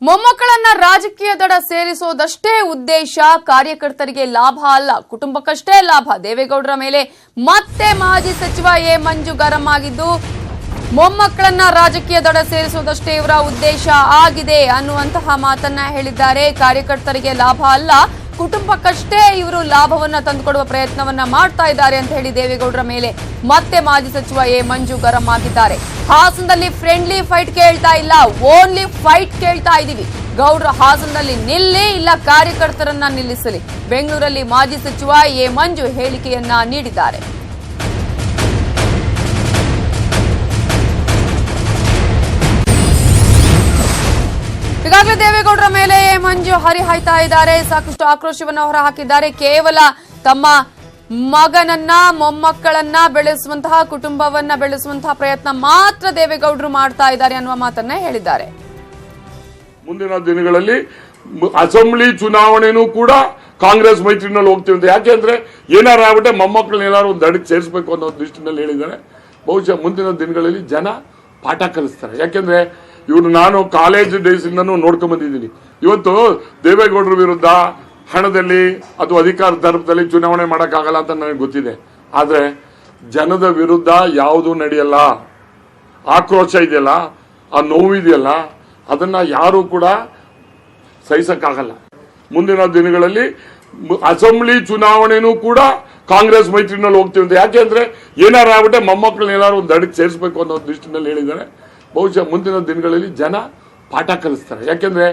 ಮೊಮ್ಮಕ್ಕಳನ್ನ ರಾಜಕೀಯ ದಡ ಸೇರಿಸೋದಷ್ಟೇ ಉದ್ದೇಶ, ಕಾರ್ಯಕರ್ತರಿಗೆ ಲಾಭ ಅಲ್ಲ, ಕುಟುಂಬಕ್ಕಷ್ಟೇ ಲಾಭ. ದೇವೇಗೌಡರ ಮೇಲೆ ಮತ್ತೆ ಮಾಜಿ ಸಚಿವ ಎ ಮಂಜು ಗರಂ ಆಗಿದ್ದು, ಮೊಮ್ಮಕ್ಕಳನ್ನ ರಾಜಕೀಯ ದಡ ಸೇರಿಸೋದಷ್ಟೇ ಇವರ ಉದ್ದೇಶ ಆಗಿದೆ ಅನ್ನುವಂತಹ ಮಾತನ್ನ ಹೇಳಿದ್ದಾರೆ. ಕಾರ್ಯಕರ್ತರಿಗೆ ಲಾಭ ಅಲ್ಲ, ಕುಟುಂಬಕ್ಕಷ್ಟೇ ಇವರು ಲಾಭವನ್ನ ತಂದುಕೊಡುವ ಪ್ರಯತ್ನವನ್ನ ಮಾಡ್ತಾ ಇದ್ದಾರೆ ಅಂತ ಹೇಳಿ ದೇವೇಗೌಡರ ಮೇಲೆ ಮತ್ತೆ ಮಾಜಿ ಸಚಿವ ಎ ಮಂಜು ಗರಂ ಆಗಿದ್ದಾರೆ. ಹಾಸನದಲ್ಲಿ ಫ್ರೆಂಡ್ಲಿ ಫೈಟ್ ಕೇಳ್ತಾ ಇಲ್ಲ, ಓನ್ಲಿ ಫೈಟ್ ಕೇಳ್ತಾ ಇದೀವಿ. ಗೌಡ್ರ ಹಾಸನದಲ್ಲಿ ನಿಲ್ಲಿ, ಇಲ್ಲ ಕಾರ್ಯಕರ್ತರನ್ನ ನಿಲ್ಲಿಸಲಿ. ಬೆಂಗಳೂರಲ್ಲಿ ಮಾಜಿ ಸಚಿವ ಎ ಮಂಜು ಹೇಳಿಕೆಯನ್ನ ನೀಡಿದ್ದಾರೆ. ಈಗಾಗಲೇ ದೇವೇಗೌಡರ ಮೇಲೆ ಎ ಮಂಜು ಹರಿಹಾಯ್ತಾ ಇದ್ದಾರೆ, ಸಾಕಷ್ಟು ಆಕ್ರೋಶವನ್ನು ಹೊರಹಾಕಿದ್ದಾರೆ. ಕೇವಲ ತಮ್ಮ ಮಗನನ್ನ ಮೊಮ್ಮಕ್ಕಳನ್ನ ಬೆಳೆಸುವಂತಹ, ಕುಟುಂಬವನ್ನ ಬೆಳೆಸುವಂತಹ ಪ್ರಯತ್ನ ಮಾತ್ರ ದೇವೇಗೌಡರು ಮಾಡ್ತಾ ಇದ್ದಾರೆ ಅನ್ನುವ ಮಾತನ್ನ ಹೇಳಿದ್ದಾರೆ. ಮುಂದಿನ ದಿನಗಳಲ್ಲಿ ಅಸೆಂಬ್ಲಿ ಚುನಾವಣೆನೂ ಕೂಡ ಕಾಂಗ್ರೆಸ್ ಮೈತ್ರಿನಲ್ಲಿ ಹೋಗ್ತೀವಿ ಅಂತ. ಯಾಕೆಂದ್ರೆ ಏನಾರು ಆಗ್ಬಿಟ್ಟೆ ಮೊಮ್ಮಕ್ಕಳನ್ನ ಏನಾದ್ರು ಒಂದು ದಡಕ್ಕೆ ಸೇರಿಸಬೇಕು ಅನ್ನೋ ದೃಷ್ಟಿನಲ್ಲಿ ಹೇಳಿದ್ದಾರೆ. ಬಹುಶಃ ಮುಂದಿನ ದಿನಗಳಲ್ಲಿ ಜನ ಪಾಠ ಕಲಿಸ್ತಾರೆ. ಯಾಕೆಂದ್ರೆ ಇವ್ರು ನಾನು ಕಾಲೇಜ್ ಡೇಸ್ ಇಂದನೂ ನೋಡ್ಕೊಂಡ್ ಬಂದಿದ್ದೀನಿ. ಇವತ್ತು ದೇವೇಗೌಡರ ವಿರುದ್ಧ ಹಣದಲ್ಲಿ ಅಥವಾ ಅಧಿಕಾರ ದರ್ಪದಲ್ಲಿ ಚುನಾವಣೆ ಮಾಡೋಕ್ಕಾಗಲ್ಲ ಅಂತ ನನಗೆ ಗೊತ್ತಿದೆ. ಆದ್ರೆ ಜನದ ವಿರುದ್ಧ ಯಾವುದೂ ನಡೆಯಲ್ಲ. ಆಕ್ರೋಶ ಇದೆಯಲ್ಲ, ಆ ನೋವಿದೆಯಲ್ಲ, ಅದನ್ನ ಯಾರು ಕೂಡ ಸಹಿಸಕ್ಕಾಗಲ್ಲ. ಮುಂದಿನ ದಿನಗಳಲ್ಲಿ ಅಸೆಂಬ್ಲಿ ಚುನಾವಣೆನೂ ಕೂಡ ಕಾಂಗ್ರೆಸ್ ಮೈತ್ರಿನಲ್ಲಿ ಹೋಗ್ತೀವಿ ಅಂತ. ಯಾಕೆಂದ್ರೆ ಏನಾರು ಆಗ್ಬಿಟ್ಟೆ ಮೊಮ್ಮಕ್ಕಳನ್ನ ಏನಾದ್ರು ಒಂದು ದಡಕ್ಕೆ ಸೇರಿಸಬೇಕು ಅನ್ನೋ ದೃಷ್ಟಿನಲ್ಲಿ ಹೇಳಿದ್ದಾರೆ. ಬಹುಶಃ ಮುಂದಿನ ದಿನಗಳಲ್ಲಿ ಜನ ಪಾಠ ಕಲಿಸ್ತಾರೆ. ಯಾಕೆಂದ್ರೆ